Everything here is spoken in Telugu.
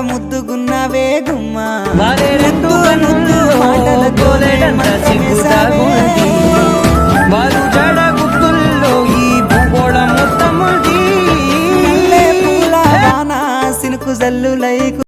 ముద్దుగున్నవే గుమ్మ రెండు కన్నుల్లో గోలెడంత సిగ్గుతాగున్నది వారు జడ గుర్తుల్లో ఈ భూగోళం మొత్తం ఉంది పూల వాన సినుకు జల్లులై